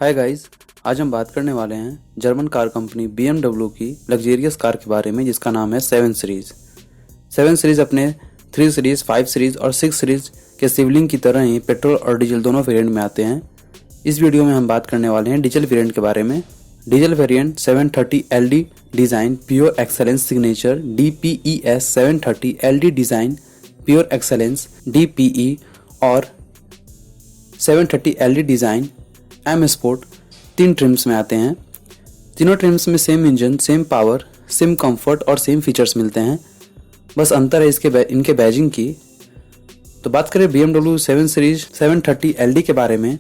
Hi guys, आज हम बात करने वाले हैं जर्मन कार कंपनी BMW की लग्जेरियस कार के बारे में जिसका नाम है 7 सीरीज़। 7 सीरीज़ अपने 3 सीरीज़, 5 सीरीज़ और 6 सीरीज़ के सिवलिंग की तरह ही पेट्रोल और डीजल दोनों वेरिएंट में आते हैं। इस वीडियो में हम बात करने वाले हैं डीजल वेरिएंट के बारे में। Diesel variant 730 LD design pure excellence signature DPES 730 LD design pure excellence DPE और 730 LD design M sport 3 TRIMS में आते हैं। तीनों ट्रिम्स में same engine, same power, same comfort और सेम फीचर्स मिलते हैं। बस अंतर है इनके बैजिंग की। तो बात करें BMW 7 सीरीज 730 LD के बारे में,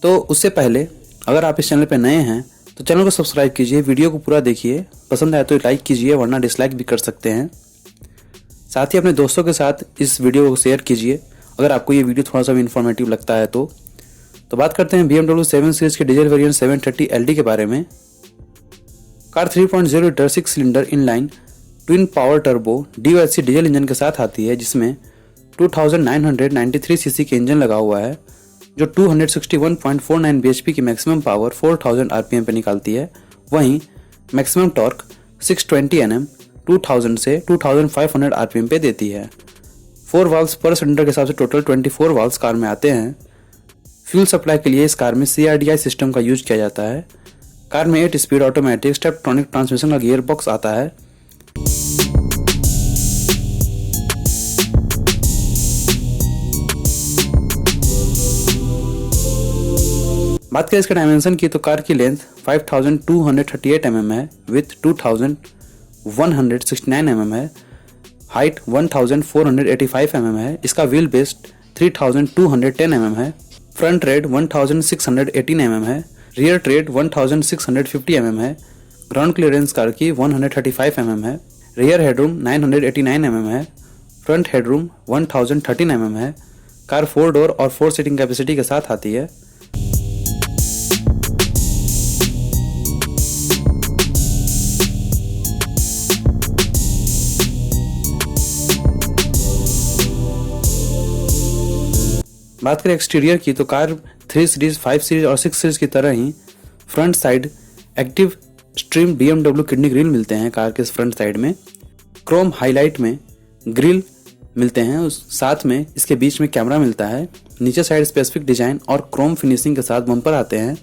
तो उससे पहले अगर आप इस चैनल पर नए हैं तो चैनल को सब्सक्राइब कीजिए, वीडियो को पूरा देखिए, पसंद आए तो लाइक कीजिए वरना डिसलाइक भी कर सकते हैं। साथ ही अपने दोस्तों के साथ इस वीडियो को शेयर कीजिए अगर आपको ये वीडियो थोड़ा सा भी इन्फॉर्मेटिव लगता है तो बात करते हैं BMW 7 सीरीज के डीजल वेरिएंट 730 LD के बारे में। Car 3.0 litre 6 cylinder inline twin power turbo DOHC diesel engine के साथ आती है, जिसमें 2993 सीसी के इंजन लगा हुआ है जो 261.49 bhp की मैक्सिमम पावर 4000 RPM पे निकालती है। वहीं मैक्सिमम टॉर्क 620 Nm 2000 से 2500 RPM पे देती है। 4 वाल्व्स पर सिलेंडर के हिसाब से टोटल 24 वाल्व्स कार में आते हैं। फ्यूल सप्लाई के लिए इस कार में CRDI सिस्टम का यूज किया जाता है। कार में 8 स्पीड ऑटोमेटिक स्टेपट्रॉनिक ट्रांसमिशन का गियर बॉक्स आता है। बात करें इसके डायमेंशन की तो कार की लेंथ 5238 mm है, विथ 2169 mm है, हाइट 1485 mm है। इसका व्हील बेस 3210 mm है। फ्रंट रेड 1618 mm है, रियर ट्रेड 1650 mm है। ग्राउंड क्लियरेंस कार की 135 mm है। रियर हेडरूम 989 mm है। फ्रंट हेडरूम 1013 mm है। कार 4 डोर और 4 सीटिंग कैपेसिटी के साथ आती है। बात करें एक्सटीरियर की तो कार 3 सीरीज, 5 सीरीज और 6 सीरीज की तरह ही front side active stream BMW kidney grille मिलते हैं। कार के फ्रंट साइड में क्रोम हाईलाइट में ग्रिल मिलते हैं, उस साथ में इसके बीच में कैमरा मिलता है। नीचे साइड स्पेसिफिक डिजाइन और क्रोम फिनिशिंग के साथ बम्पर आते हैं।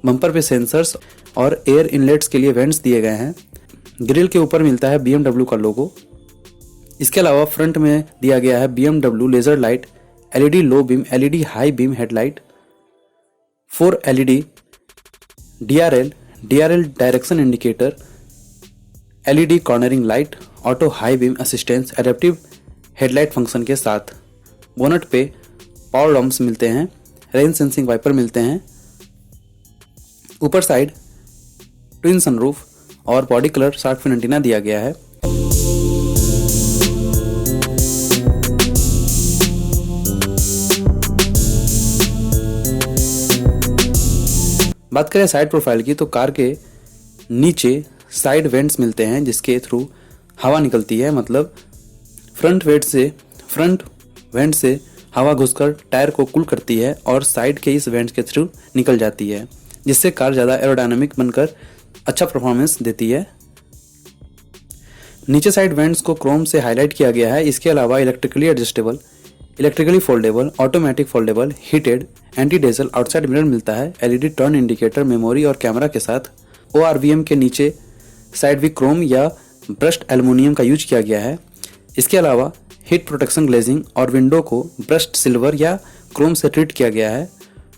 बम्पर पे सेंसर्स और एयर इनलेट्स के लिए वेंट्स दिए गए हैं। ग्रिल के ऊपर मिलता है BMW का लोगो। इसके अलावा फ्रंट में दिया गया है BMW laser light, LED low beam, LED high beam headlight, 4 LED DRL direction indicator, LED cornering light, auto high beam assistance, adaptive headlight function के साथ। बोनट पे पावर लॉम्प्स मिलते हैं, रेन सेंसिंग वाइपर मिलते हैं। ऊपर साइड ट्विन सनरूफ और body colour shark fin antenna दिया गया है। बात करें साइड प्रोफाइल की तो कार के नीचे साइड वेंट्स मिलते हैं जिसके थ्रू हवा निकलती है। मतलब फ्रंट वेंट से हवा घुसकर टायर को कूल करती है और साइड के इस वेंट के थ्रू निकल जाती है, जिससे कार ज़्यादा एरोडायनामिक बनकर अच्छा परफॉर्मेंस देती है। नीचे साइड वेंट्स को क्रोम से हाईलाइट किया गया है। इसके अलावा electrically adjustable, electrically foldable, automatic foldable, heated anti dazzle outside mirror मिलता है। LED टर्न इंडिकेटर, मेमोरी और कैमरा के साथ। ORVM के नीचे साइड भी क्रोम या ब्रश्ड एल्युमिनियम का यूज किया गया है। इसके अलावा हीट प्रोटेक्शन ग्लेजिंग और विंडो को ब्रश्ड सिल्वर या क्रोम से ट्रीट किया गया है।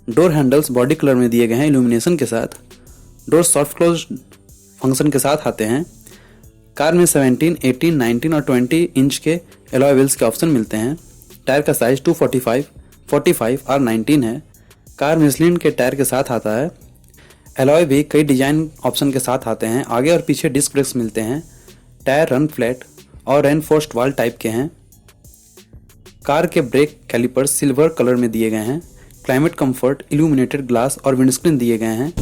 डोर हैंडल्स बॉडी कलर में दिए गए हैं इल्यूमिनेशन के साथ। डोर सॉफ्ट क्लोज फंक्शन के साथ आते हैं। कार में 17, 18, 19 और 20 इंच के एलॉय व्हील्स के ऑप्शन मिलते हैं। टायर का साइज 245, 45 और 19 है। कार मिशलिन के टायर के साथ आता है। एलॉय भी कई डिजाइन ऑप्शन के साथ आते हैं। आगे और पीछे डिस्क ब्रेक्स मिलते हैं। टायर रन फ्लैट और रेनफोर्स्ड वॉल टाइप के हैं। कार के ब्रेक कैलिपर सिल्वर कलर में दिए गए हैं। क्लाइमेट कंफर्ट, इल्यूमिनेटेड ग्लास और विंडस्क्रीन दिए गए हैं।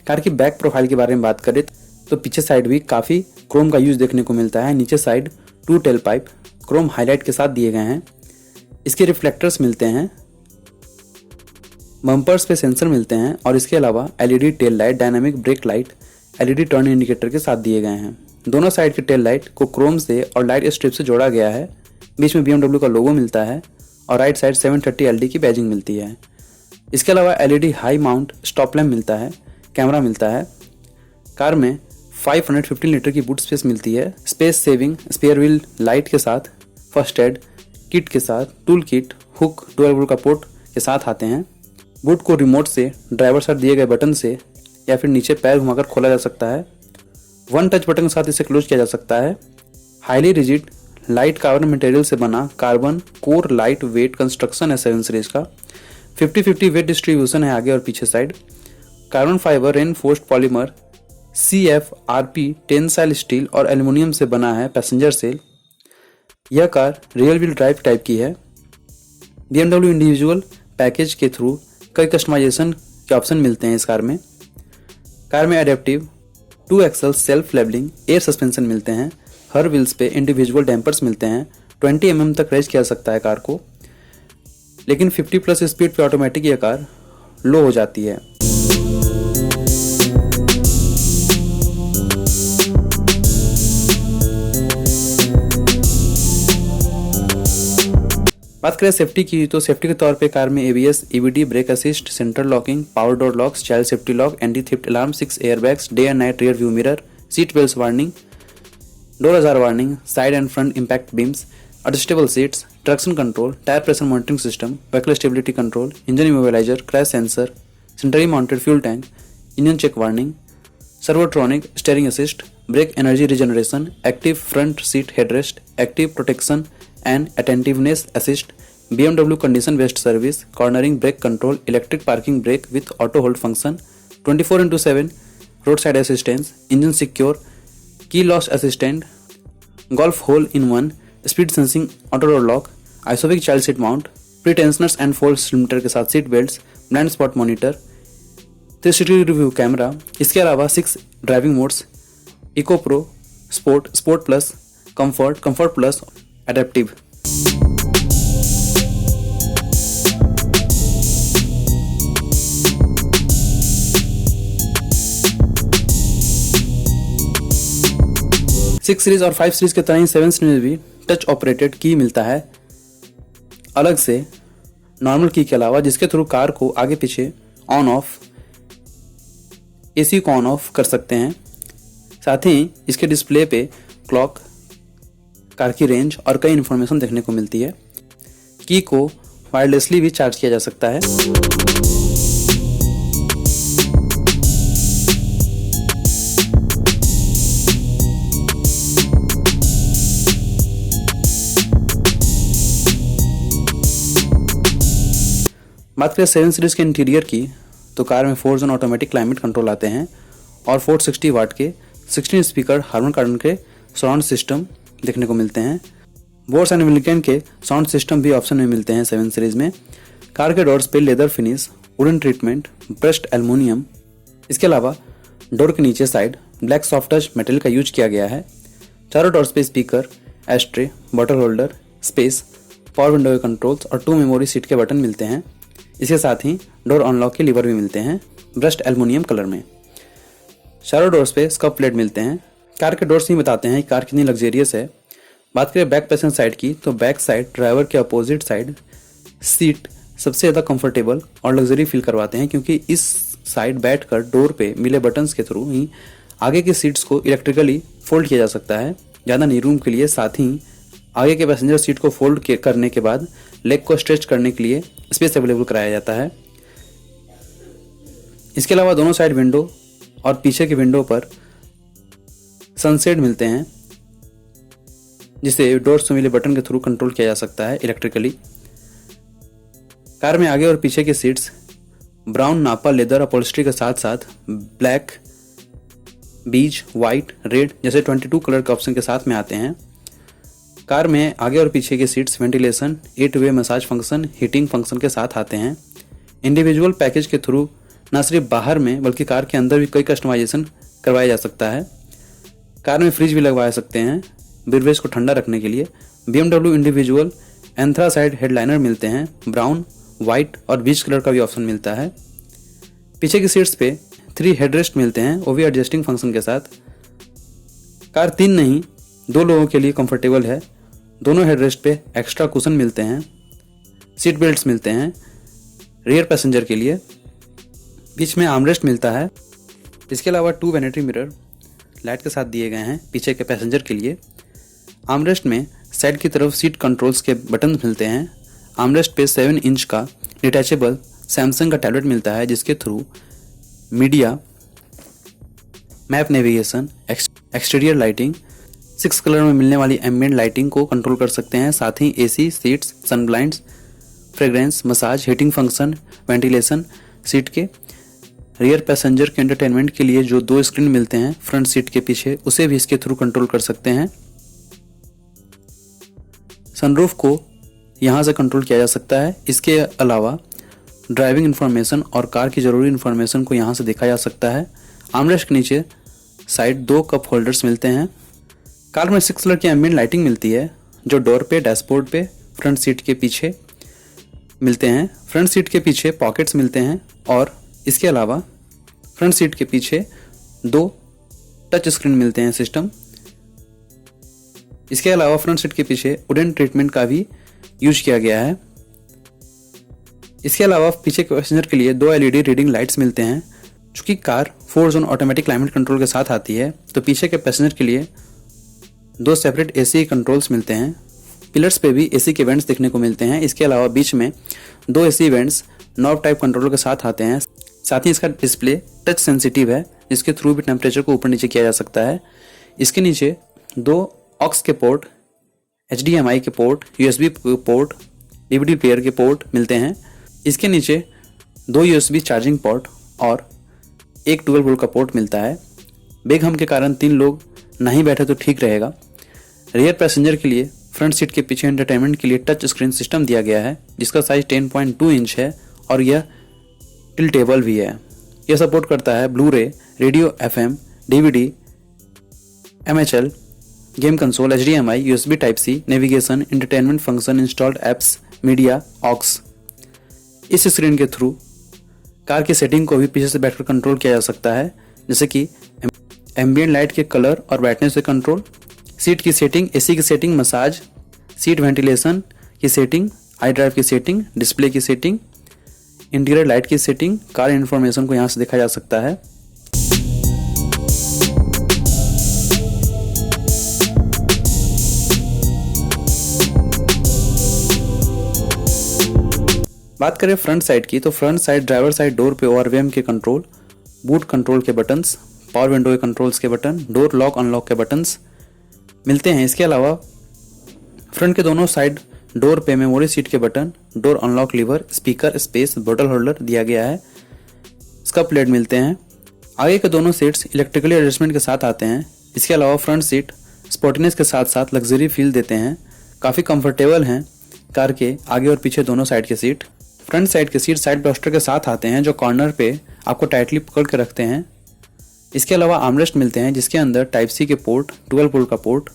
कार की बैक प्रोफाइल के बारे में बात करें तो पीछे साइड भी काफ़ी क्रोम का यूज देखने को मिलता है। नीचे side 2 tell pipe Chrome highlight के साथ दिए गए हैं। इसके रिफ्लेक्टर्स मिलते हैं, बम्पर्स पे सेंसर मिलते हैं और इसके अलावा LED tail light, dynamic brake light, LED turn indicator के साथ दिए गए हैं। दोनों साइड के टेल लाइट को क्रोम से और लाइट स्ट्रिप से जोड़ा गया है। बीच में BMW का लोगो मिलता है और राइट साइड 730 LD की बैजिंग मिलती है। इसके अलावा LED high mount stop lamp मिलता है, कैमरा मिलता है। कार में 515 लीटर की बूट स्पेस मिलती है। Space saving spare wheel light के साथ, फर्स्ट एड किट के साथ, टूल किट, हुक, 12 वोल्ट का पोर्ट के साथ आते हैं। बूट को रिमोट से ड्राइवर साइड दिए गए बटन से या फिर नीचे पैर घुमाकर खोला जा सकता है। 1 टच बटन के साथ इसे क्लोज किया जा सकता है। Highly rigid light carbon material से बना carbon core light weight construction है 7 सीरीज का। 50-50 वेट डिस्ट्रीब्यूशन है आगे और पीछे side. Carbon fibre reinforced polymer CFRP tensile steel और एल्युमिनियम से बना है पैसेंजर सेल। यह car rear wheel drive type की है। BMW इंडिविजुअल पैकेज के थ्रू कई कस्टमाइजेशन के ऑप्शन मिलते हैं इस कार में। कार में adaptive 2 axle self levelling air suspension मिलते हैं। हर व्हील्स पे इंडिविजुअल डैम्पर्स मिलते हैं। 20 mm तक रेज किया जा सकता है कार को, लेकिन 50+ स्पीड पे ऑटोमेटिक यह कार लो हो जाती है। बात करें सेफ्टी की, तो सेफ्टी के तौर पे कार में ABS, EBD, brake assist, central locking, power door locks, child safety lock, anti theft alarm, 6 airbags, day and night rear view mirror, seat belt warning, door ajar warning, side and front impact beams, adjustable seats, traction control, tyre pressure monitoring system, vehicle stability control, engine immobiliser, crash sensor, centrally mounted fuel tank, engine check warning, servotronic steering assist, brake energy regeneration, active front seat headrest, active protection and attentiveness assist, BMW condition based service, cornering brake control, electric parking brake with auto hold function, 24/7 roadside assistance, engine secure, key loss assistant, golf hole in one, speed sensing auto door lock, ISOFIX child seat mount, pretensioners and fold limiter के साथ seat belts, blind spot monitor, 360 review camera. इसके अलावा 6 driving modes, eco pro, sport, sport plus, comfort, comfort plus, adaptive. Six series और 5 series के तरह ही 7 series में भी touch operated की मिलता है अलग से नॉर्मल की के अलावा, जिसके थ्रू कार को आगे पीछे ऑन ऑफ, AC को ऑन ऑफ कर सकते हैं। साथ ही इसके डिस्प्ले पे क्लॉक, कार की रेंज और कई इन्फॉर्मेशन देखने को मिलती है। की को वायरलेसली भी चार्ज किया जा सकता है। बात करें 7 सीरीज के इंटीरियर की, तो कार में 4 जोन ऑटोमेटिक क्लाइमेट कंट्रोल आते हैं और 460 वाट के 16 स्पीकर हार्मन कार्डन के साउंड सिस्टम देखने को मिलते हैं। बोस एंड विल्किन के साउंड सिस्टम भी ऑप्शन में मिलते हैं 7 सीरीज में। कार के डोर्स पे leather finish, wooden treatment, brushed aluminium. इसके अलावा डोर के नीचे side black soft touch metal का यूज किया गया है। चारों डोर्स पे speaker, ashtray, bottle holder, space, power window के कंट्रोल्स और 2 मेमोरी सीट के बटन मिलते हैं। इसके साथ ही डोर अनलॉक के लीवर भी मिलते हैं ब्रश्ड एल्युमिनियम कलर में। चारों डोर्स पे स्कप प्लेट मिलते हैं। कार के डोर्स ही बताते हैं कि कार कितनी लग्जेरियस है। बात करें बैक पैसेंजर साइड की, तो बैक साइड ड्राइवर के अपोजिट साइड सीट सबसे ज़्यादा कंफर्टेबल और लग्जरी फील करवाते हैं, क्योंकि इस साइड बैठकर डोर पे मिले बटन्स के थ्रू ही आगे की सीट्स को इलेक्ट्रिकली फोल्ड किया जा सकता है ज़्यादा नी रूम के लिए। साथ ही आगे के पैसेंजर सीट को फोल्ड करने के बाद लेग को स्ट्रेच करने के लिए स्पेस अवेलेबल कराया जाता है। इसके अलावा दोनों साइड विंडो और पीछे के विंडो पर सनसेट मिलते हैं, जिसे डोर से मिले बटन के थ्रू कंट्रोल किया जा सकता है इलेक्ट्रिकली। कार में आगे और पीछे के सीट्स ब्राउन नापा लेदर अपॉल्स्ट्री के साथ साथ ब्लैक, बीज, वाइट, रेड जैसे 22 कलर के ऑप्शन के साथ में आते हैं। कार में आगे और पीछे के सीट्स वेंटिलेशन, 8 वे मसाज फंक्शन, हीटिंग फंक्शन के साथ आते हैं। इंडिविजुअल पैकेज के थ्रू न सिर्फ बाहर में बल्कि कार के अंदर भी कई कस्टमाइजेशन करवाया जा सकता है। कार में फ्रिज भी लगवा सकते हैं व्हीलबेस को ठंडा रखने के लिए। BMW इंडिविजुअल एंथ्रासाइड हेडलाइनर मिलते हैं, ब्राउन, वाइट और बीच कलर का भी ऑप्शन मिलता है। पीछे की सीट्स पे 3 हेडरेस्ट मिलते हैं, वो भी एडजस्टिंग फंक्शन के साथ। कार 3 नहीं 2 लोगों के लिए कंफर्टेबल है। दोनों हेडरेस्ट पे एक्स्ट्रा कुशन मिलते हैं, सीट बेल्ट्स मिलते हैं रियर पैसेंजर के लिए, बीच में आर्मरेस्ट मिलता है। इसके अलावा 2 वैनिटी मिरर लाइट के साथ दिए गए हैं पीछे के पैसेंजर के लिए। आर्मरेस्ट में साइड की तरफ सीट कंट्रोल्स के बटन मिलते हैं। आर्मरेस्ट पे 7 इंच का डिटैचेबल सैमसंग का टैबलेट मिलता है, जिसके through media, map navigation, exterior lighting, 6 colour में मिलने वाली एम्बिएंट लाइटिंग को कंट्रोल कर सकते हैं। साथ ही AC, seats, sun blinds, fragrance, massage, heating function, ventilation. Seat के रियर पैसेंजर के एंटरटेनमेंट के लिए जो 2 स्क्रीन मिलते हैं फ्रंट सीट के पीछे, उसे भी इसके थ्रू कंट्रोल कर सकते हैं। सनरूफ को यहाँ से कंट्रोल किया जा सकता है। इसके अलावा ड्राइविंग इन्फॉर्मेशन और कार की ज़रूरी इन्फॉर्मेशन को यहाँ से देखा जा सकता है। आर्मरेस्ट के नीचे साइड 2 कप होल्डर्स मिलते हैं। कार में 6 कलर की एम्बिएंट लाइटिंग मिलती है, जो डोर पे, डैशबोर्ड पे, फ्रंट सीट के पीछे मिलते हैं। फ्रंट सीट के पीछे पॉकेट्स मिलते हैं और इसके अलावा फ्रंट सीट के पीछे 2 टच स्क्रीन मिलते हैं सिस्टम। इसके अलावा फ्रंट सीट के पीछे वुडन ट्रीटमेंट का भी यूज किया गया है। इसके अलावा पीछे के पैसेंजर के लिए 2 LED रीडिंग लाइट्स मिलते हैं। चूंकि car 4 zone automatic climate control के साथ आती है, तो पीछे के पैसेंजर के लिए 2 सेपरेट AC कंट्रोल्स मिलते हैं। पिलर्स पे भी AC के वेंट्स देखने को मिलते हैं। इसके अलावा बीच में 2 AC vents knob type controller के साथ आते हैं। साथ ही इसका डिस्प्ले टच सेंसिटिव है, जिसके थ्रू भी टेम्परेचर को ऊपर नीचे किया जा सकता है। इसके नीचे 2 ऑक्स के पोर्ट, HDMI के port, USB port, DVD player के पोर्ट मिलते हैं। इसके नीचे 2 USB चार्जिंग पोर्ट और एक 12 वोल्ट का पोर्ट मिलता है। बेग हम के कारण 3 लोग नहीं बैठे तो ठीक रहेगा। रियर पैसेंजर के लिए फ्रंट सीट के पीछे एंटरटेनमेंट के लिए टच स्क्रीन सिस्टम दिया गया है, जिसका साइज 10.2 इंच है और यह टिल्टेबल भी है। यह सपोर्ट करता है Blu-ray, radio FM, DVD, MHL, game console, HDMI, USB type C, navigation, entertainment function, installed apps, media, aux. इस स्क्रीन के थ्रू कार की सेटिंग को भी पीछे से बैठकर कंट्रोल किया जा सकता है, जैसे कि एम्बिएंट लाइट के कलर और ब्राइटनेस से कंट्रोल, सीट की सेटिंग, AC की सेटिंग, मसाज, सीट वेंटिलेशन की सेटिंग, आई ड्राइव की सेटिंग, डिस्प्ले की सेटिंग, इंटीरियर लाइट की सेटिंग, कार इन्फॉर्मेशन को यहाँ से देखा जा सकता है। बात करें फ्रंट साइड की, तो front side driver side door पे ORVM के कंट्रोल, बूट कंट्रोल के बटन्स, पावर विंडो के कंट्रोल्स के बटन, डोर लॉक अनलॉक के बटन्स मिलते हैं। इसके अलावा फ्रंट के दोनों साइड डोर पे मेमोरी सीट के button, door unlock lever, speaker, space, बोतल होल्डर दिया गया है। स्कप प्लेट मिलते हैं। आगे के दोनों सीट्स इलेक्ट्रिकली एडजस्टमेंट के साथ आते हैं। इसके अलावा फ्रंट सीट स्पोर्टीनेस के साथ साथ लग्जरी फील देते हैं। काफ़ी कंफर्टेबल हैं कार के आगे और पीछे दोनों साइड के सीट। फ्रंट साइड के सीट साइड ब्लास्टर के साथ आते हैं, जो कॉर्नर पे आपको टाइटली पकड़ के रखते हैं। इसके अलावा आर्मरेस्ट मिलते हैं, जिसके अंदर टाइप C के पोर्ट, 12 वोल्ट का पोर्ट,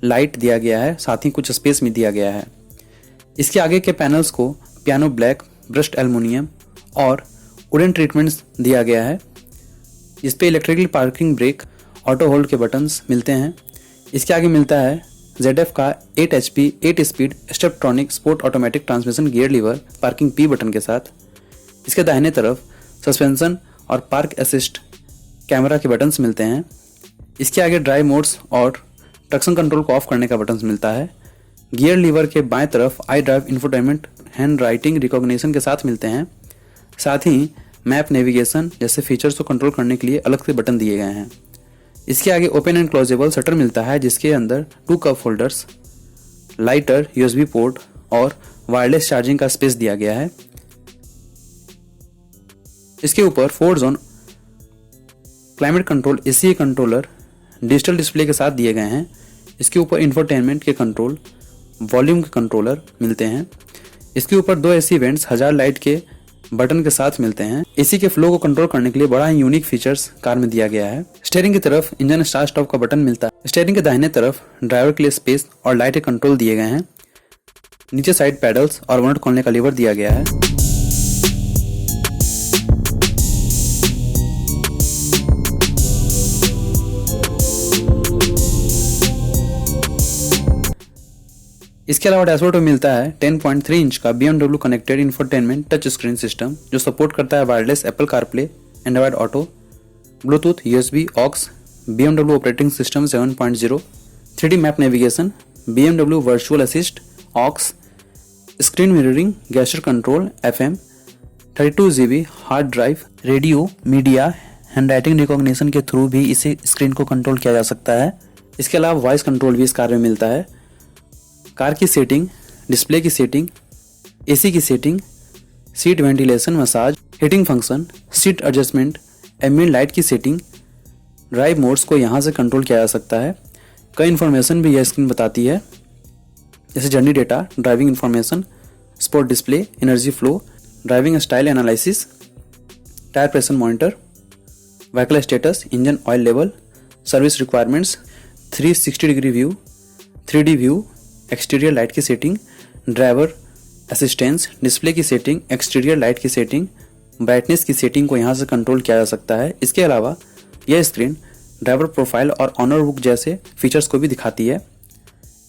लाइट दिया गया है, साथ ही कुछ स्पेस में दिया गया है। इसके आगे के पैनल्स को पियानो ब्लैक, ब्रश्ड एल्युमिनियम और वुडन ट्रीटमेंट्स दिया गया है। इस पे electrical parking brake, auto hold के बटन्स मिलते हैं। इसके आगे मिलता है ZF का 8 HP 8 speed Steptronic sport automatic transmission gear lever parking P button के साथ। इसके दाहिने तरफ सस्पेंशन और पार्क असिस्ट कैमरा के बटन्स मिलते हैं। इसके आगे ड्राइव मोड्स और ट्रक्शन कंट्रोल को ऑफ करने का बटन मिलता है। गियर लीवर के बाएं तरफ I drive infotainment hand writing recognition के साथ मिलते हैं। साथ ही मैप नेविगेशन जैसे फीचर्स को कंट्रोल करने के लिए अलग से बटन दिए गए हैं। इसके आगे ओपन एंड क्लोजेबल शटर मिलता है, जिसके अंदर 2 cup holders, lighter, USB port और वायरलेस चार्जिंग का स्पेस दिया गया है। इसके ऊपर 4 zone climate control AC controller digital display के साथ दिए गए हैं। इसके ऊपर इंफोटेनमेंट के कंट्रोल, वॉल्यूम के कंट्रोलर मिलते हैं। इसके ऊपर 2 AC वेंट्स 1000 लाइट के बटन के साथ मिलते हैं। एसी के फ्लो को कंट्रोल करने के लिए बड़ा ही यूनिक फीचर्स कार में दिया गया है। स्टीयरिंग की तरफ इंजन स्टार्ट स्टॉप का बटन मिलता है। स्टीयरिंग के दाहिने तरफ ड्राइवर के लिए स्पेस और लाइट के कंट्रोल दिए गए हैं। नीचे साइड पैडल्स और बोनट खोलने का लीवर दिया गया है। इसके अलावा डैशबोर्ड में मिलता है 10.3 इंच का BMW connected infotainment touch screen system जो सपोर्ट करता है wireless Apple CarPlay, Android Auto, Bluetooth, USB, aux, BMW operating system 7.0, 3D map navigation, BMW virtual assist, aux, screen mirroring, gesture control, FM, 32 GB hard drive, radio, media, handwriting recognition के through भी इसे screen को control किया जा सकता है। इसके अलावा वॉइस कंट्रोल भी इस कार में मिलता है। कार की सेटिंग, डिस्प्ले की सेटिंग, एसी की setting, seat ventilation, massage, heating function, seat adjustment, ambient light की सेटिंग, ड्राइव मोड्स को यहाँ से कंट्रोल किया जा सकता है। कई इन्फॉर्मेशन भी यह स्क्रीन बताती है, जैसे journey data, driving information, sport display, energy flow, driving style analysis, tyre pressure monitor, vehicle status, engine oil level, service requirements, 360 degree view, 3D view, exterior light की सेटिंग, ड्राइवर असिस्टेंस, डिस्प्ले की setting, exterior light की setting, brightness की setting को यहाँ से control किया जा सकता है। इसके अलावा यह स्क्रीन ड्राइवर प्रोफाइल और ऑनर बुक जैसे फीचर्स को भी दिखाती है।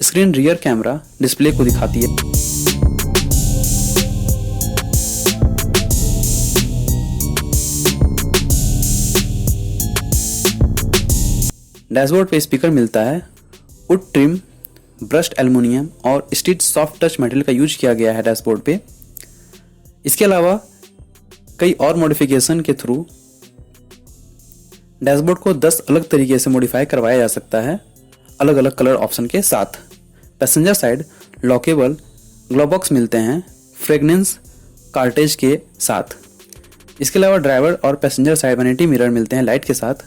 स्क्रीन रियर कैमरा डिस्प्ले को दिखाती है। डैशबोर्ड पे स्पीकर मिलता है। वुड ट्रिम, ब्रश्ड एल्युमिनियम और स्टिच सॉफ्ट टच मटेरियल का यूज किया गया है डैशबोर्ड पे। इसके अलावा कई और मॉडिफिकेशन के थ्रू डैशबोर्ड को 10 अलग तरीके से मॉडिफाई करवाया जा सकता है, अलग अलग कलर ऑप्शन के साथ। Passenger side lockable glove box मिलते हैं फ्रेगनेंस कार्टेज के साथ। इसके अलावा ड्राइवर और पैसेंजर साइड वैनिटी मिरर मिलते हैं लाइट के साथ।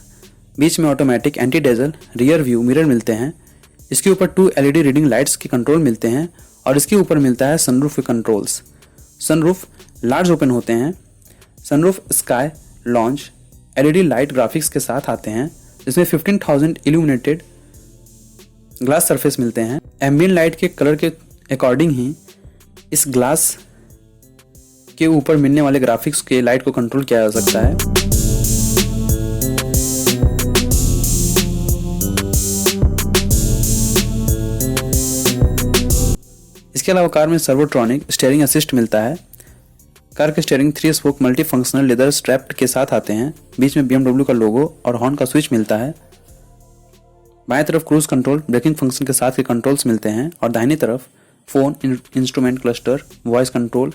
बीच में automatic anti dazzle rear view mirror मिलते हैं। इसके ऊपर 2 LED रीडिंग लाइट्स के कंट्रोल मिलते हैं और इसके ऊपर मिलता है सनरूफ के कंट्रोल्स। सनरूफ लार्ज ओपन होते हैं। Sunroof sky launch LED light graphics के साथ आते हैं, जिसमें 15,000 इल्यूमिनेटेड ग्लास सरफेस मिलते हैं। एम्बिएंट लाइट के कलर के अकॉर्डिंग ही इस ग्लास के ऊपर मिलने वाले ग्राफिक्स के लाइट को कंट्रोल किया जा सकता है। इसके अलावा कार में सर्वोट्रॉनिक स्टीयरिंग असिस्ट मिलता है। कार के steering 3 spoke multi functional leather strap के साथ आते हैं। बीच में BMW का लोगो और हॉर्न का स्विच मिलता है। बाएं तरफ क्रूज कंट्रोल, ब्रेकिंग फंक्शन के साथ के कंट्रोल्स मिलते हैं और दाहिनी तरफ phone, instrument cluster, voice control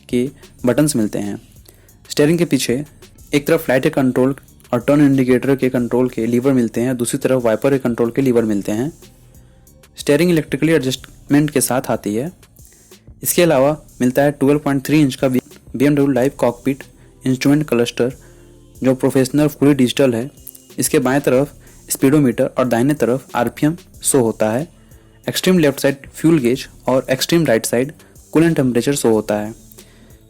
के बटन्स मिलते हैं। स्टीयरिंग के पीछे एक तरफ लाइट के कंट्रोल और टर्न इंडिकेटर के कंट्रोल के लीवर मिलते हैं, दूसरी तरफ वाइपर के कंट्रोल के लीवर मिलते हैं। स्टीयरिंग इलेक्ट्रिकली एडजस्टमेंट के साथ आती है। इसके अलावा मिलता है 12.3 इंच का BMW live cockpit instrument cluster जो प्रोफेशनल फुली डिजिटल है। इसके बाएं तरफ स्पीडोमीटर और दाहिने तरफ RPM शो होता है। Extreme left side fuel gauge और extreme right side coolant temperature show होता है।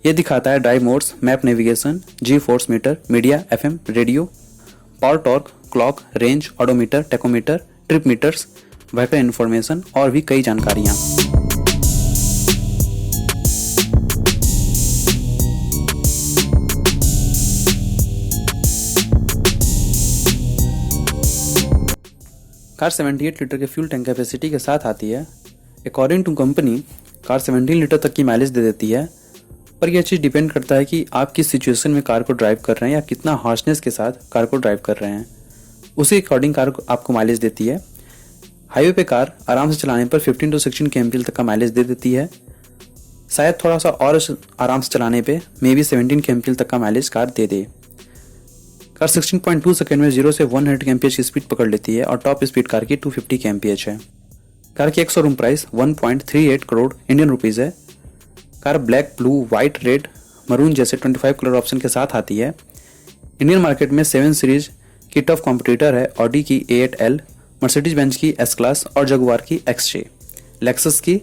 यह दिखाता है drive modes, map navigation, G force meter, media, FM, radio, power torque, clock, range, odometer, tachometer, trip meters, vehicle information और भी कई जानकारियाँ। कार 78 लीटर के फ्यूल टैंक कैपेसिटी के साथ आती है। According to company car 17 litre तक की माइलेज दे देती है, पर यह चीज़ डिपेंड करता है कि आप किस सिचुएशन में कार को ड्राइव कर रहे हैं या कितना हार्शनेस के साथ कार को ड्राइव कर रहे हैं, उसी अकॉर्डिंग कार आपको माइलेज देती है। हाईवे पे कार आराम से चलाने पर 15 to 16 kmpl तक का माइलेज दे देती है। शायद थोड़ा सा और आराम से चलाने पे मे बी 17 kmpl तक का माइलेज कार दे दे। कार 16.2 सेकेंड में 0 से 100 kmph की स्पीड पकड़ लेती है और टॉप स्पीड कार की 250 kmph है। कार की एक showroom price 1.38 crore Indian rupees है। Car black, blue, white, red, maroon जैसे 25 कलर ऑप्शन के साथ आती है। इंडियन मार्केट में 7 सीरीज की टफ कॉम्पिटिटर है ऑडी की A8L, मर्सिडीज बेंज की S क्लास और जगुआर की XJ, लेक्सस की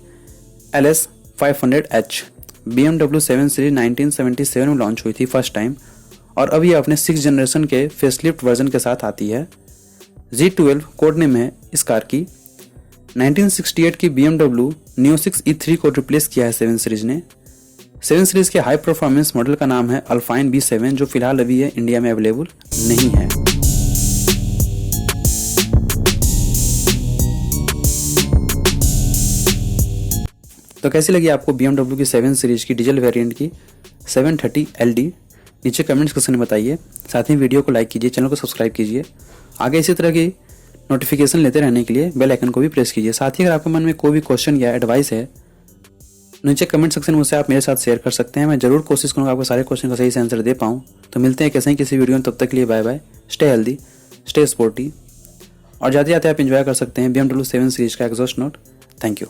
LS 500H, BMW 7 सीरीज 1977 में लॉन्च हुई थी फर्स्ट टाइम, और अब ये अपने 6 जनरेशन के फेसलिफ्ट वर्जन के साथ आती है। Z12 कोड नेम है इस कार की। 1968 की BMW Neo 6 E3 को रिप्लेस किया है 7 सीरीज ने। 7 सीरीज के हाई परफॉर्मेंस मॉडल का नाम है अल्फाइन B7, जो फिलहाल अभी है इंडिया में अवेलेबल नहीं है। तो कैसी लगी आपको BMW की 7 सीरीज की डीजल वेरिएंट की 730 LD? नीचे कमेंट सेक्शन में बताइए। साथ ही वीडियो को लाइक कीजिए, चैनल को सब्सक्राइब कीजिए। आगे इसी तरह की नोटिफिकेशन लेते रहने के लिए बेल आइकन को भी प्रेस कीजिए। साथ ही अगर आपके मन में कोई भी क्वेश्चन या एडवाइस है, नीचे कमेंट सेक्शन में उसे आप मेरे साथ शेयर कर सकते हैं। मैं जरूर कोशिश करूँगा आपको सारे क्वेश्चन का सही से आंसर दे पाऊँ। तो मिलते हैं कैसे ही किसी वीडियो में, तब तक के लिए bye bye. Stay healthy, stay sporty, और जाते जाते आप इंजॉय कर सकते हैं BMW 7 सीरीज का एग्जॉस्ट नोट। Thank you.